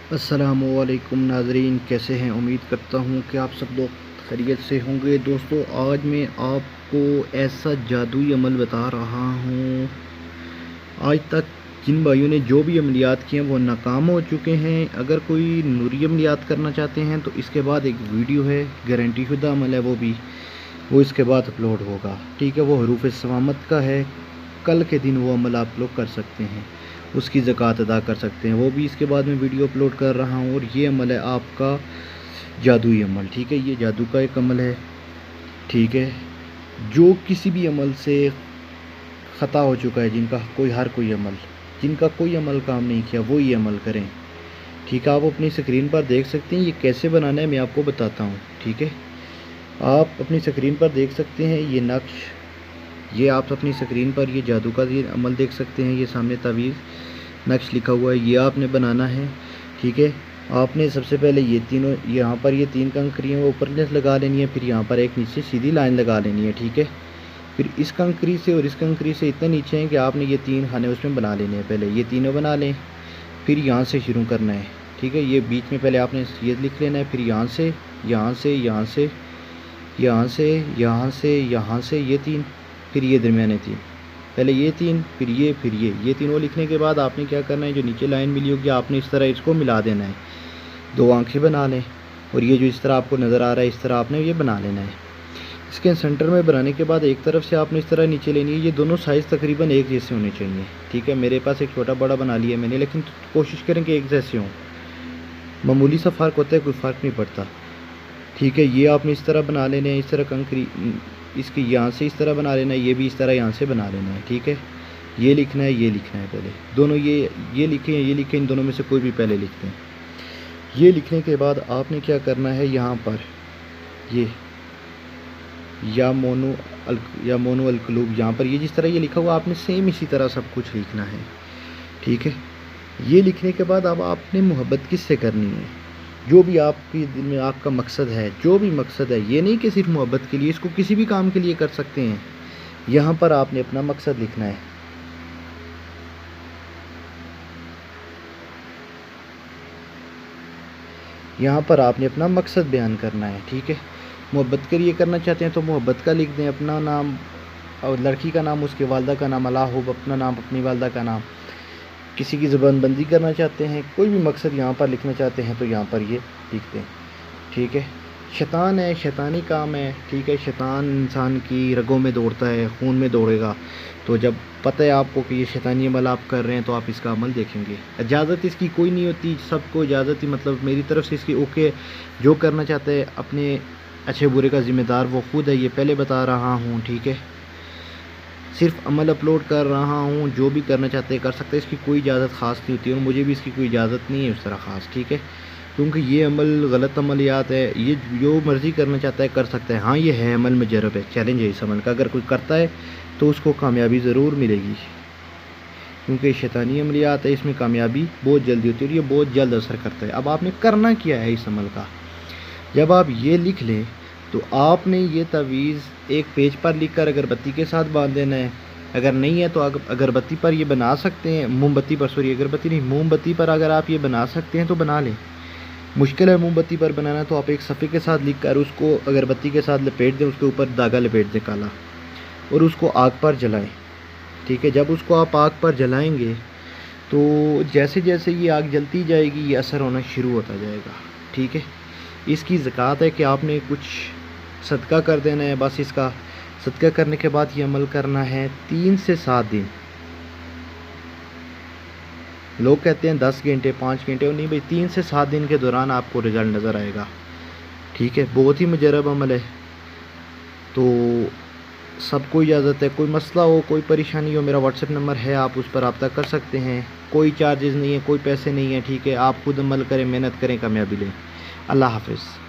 अस्सलामुअलैकुम नाज़रीन, कैसे हैं। उम्मीद करता हूँ कि आप सब लोग खैरियत से होंगे। दोस्तों, आज मैं आपको ऐसा जादुई अमल बता रहा हूँ। आज तक जिन भाइयों ने जो भी अमलियात किए हैं वो नाकाम हो चुके हैं। अगर कोई नूरी अमलियात करना चाहते हैं तो इसके बाद एक वीडियो है, गारंटी शुदा अमल है, वो इसके बाद अपलोड होगा। ठीक है, वो हरूफ सवामत का है। कल के दिन वो अमल आप लोग कर सकते हैं, उसकी ज़कात अदा कर सकते हैं। वो भी इसके बाद मैं वीडियो अपलोड कर रहा हूँ। और ये अमल है आपका जादुई अमल। ठीक है, ये जादू का एक अमल है। ठीक है, जो किसी भी अमल से ख़ता हो चुका है, जिनका कोई अमल काम नहीं किया, वो ये अमल करें। ठीक है, आप अपनी स्क्रीन पर देख सकते हैं। ये कैसे बनाना है मैं आपको बताता हूँ। ठीक है, आप अपनी स्क्रीन पर देख सकते हैं ये नक्श, ये आप अपनी स्क्रीन पर ये जादू का ये अमल देख सकते हैं। ये सामने तावीज़ नक्श लिखा हुआ है, ये आपने बनाना है। ठीक है, आपने सबसे पहले ये तीनों, यहाँ पर ये तीन कंकरियाँ वो ऊपर लगा लेनी है। फिर यहाँ पर एक नीचे सीधी लाइन लगा लेनी है। ठीक है, फिर इस कंकरी से और इस कंकरी से इतने नीचे हैं कि आपने ये तीन खाने उसमें बना लेने हैं। पहले ये तीनों बना लें, फिर यहाँ से शुरू करना है। ठीक है, ये बीच में पहले आपने ये लिख लेना है। फिर यहाँ से, यहाँ से, यहाँ से, यहाँ से, यहाँ से, यहाँ से ये तीन, फिर ये दरमियाने तीन, पहले ये तीन, फिर ये तीनों लिखने के बाद आपने क्या करना है, जो नीचे लाइन मिली होगी आपने इस तरह इसको मिला देना है। दो आंखें बना लें और ये जो इस तरह आपको नज़र आ रहा है, इस तरह आपने ये बना लेना है। इसके सेंटर में बनाने के बाद एक तरफ से आपने इस तरह नीचे लेनी है। ये दोनों साइज़ तकरीबन एक जैसे होने चाहिए। ठीक है, मेरे पास एक छोटा बड़ा बना लिया मैंने, लेकिन कोशिश करें कि एक जैसे हों। मामूली सा फ़र्क होता है, कोई फ़र्क नहीं पड़ता। ठीक है, ये आपने इस तरह बना लेना है। इस तरह कंकरी इसकी यहाँ से इस तरह बना लेना है, ये भी इस तरह यहाँ से बना लेना है। ठीक है, ये लिखना है, ये लिखना है। पहले दोनों ये लिखें, ये लिखें, इन दोनों में से कोई भी पहले लिखते हैं। ये लिखने के बाद आपने क्या करना है, यहाँ पर ये या मोनो अलकलूब, यहाँ पर ये जिस तरह ये लिखा हुआ आपने सेम इसी तरह सब कुछ लिखना है। ठीक है, ये लिखने के बाद अब आपने मोहब्बत किससे करनी है, जो भी आपके दिल में आपका मकसद है, जो भी मकसद है, ये नहीं कि सिर्फ मोहब्बत के लिए, इसको किसी भी काम के लिए कर सकते हैं। यहाँ पर आपने अपना मकसद लिखना है। यहाँ पर आपने अपना मकसद बयान करना है। ठीक है, मोहब्बत के लिए करना चाहते हैं तो मोहब्बत का लिख दें, अपना नाम और लड़की का नाम, उसके वालदा का नाम, अलाहुब, अपना नाम, अपनी वालदा का नाम। किसी की ज़बानबंदी करना चाहते हैं, कोई भी मकसद यहाँ पर लिखना चाहते हैं तो यहाँ पर ये लिख दें। ठीक है, शैतान है, शैतानी काम है। ठीक है, शैतान इंसान की रगों में दौड़ता है, खून में दौड़ेगा। तो जब पता है आपको कि ये शैतानी अमल आप कर रहे हैं तो आप इसका अमल देखेंगे। इजाज़त इसकी कोई नहीं होती, सबको इजाज़त ही, मतलब मेरी तरफ से इसकी ओके। जो करना चाहता है अपने अच्छे बुरे का ज़िम्मेदार वो खुद है, ये पहले बता रहा हूँ। ठीक है, सिर्फ अमल अपलोड कर रहा हूँ, जो भी करना चाहते हैं कर सकते हैं। इसकी कोई इजाज़त ख़ास नहीं होती और मुझे भी इसकी कोई इजाज़त नहीं है उस तरह ख़ास। ठीक है, क्योंकि ये अमल गलत अमलियात है, ये जो मर्ज़ी करना चाहता है कर सकता है। हाँ, ये है अमल मुजर्रब है, चैलेंज है इस अमल का। अगर कोई करता है तो उसको कामयाबी ज़रूर मिलेगी, क्योंकि शैतानी अमलियात है, इसमें कामयाबी बहुत जल्दी होती है और ये बहुत जल्द असर करता है। अब आपने करना क्या है इस अमल का, जब आप ये लिख लें तो आपने ये तावीज़ एक पेज पर लिख कर अगरबत्ती के साथ बांध देना है। अगर नहीं है तो अगरबत्ती पर ये बना सकते हैं, मोमबत्ती पर, सॉरी अगरबत्ती नहीं, मोमबत्ती पर अगर आप ये बना सकते हैं तो बना लें। मुश्किल है मोमबत्ती पर बनाना, तो आप एक सफ़े के साथ लिख कर उसको अगरबत्ती के साथ लपेट दें, उसके ऊपर धागा लपेट दें काला, और उसको आग पर जलाएं। ठीक है, जब उसको आप आग पर जलाएंगे तो जैसे जैसे ये आग जलती जाएगी ये असर होना शुरू होता जाएगा। ठीक है, इसकी ज़कात है कि आपने कुछ सदका कर देना है। बस इसका सदका करने के बाद ये अमल करना है 3 से 7 दिन। लोग कहते हैं 10 घंटे, 5 घंटे, और नहीं भाई, 3 से 7 दिन के दौरान आपको रिज़ल्ट नज़र आएगा। ठीक है, बहुत ही मुजर्रब अमल है। तो सबको इजाज़त है। कोई मसला हो, कोई परेशानी हो, मेरा व्हाट्सएप नंबर है, आप उस पर रब्ता कर सकते हैं। कोई चार्जेस नहीं है, कोई पैसे नहीं है। ठीक है, आप खुद अमल करें, मेहनत करें, कामयाबी लें। अल्लाह हाफ़िज़।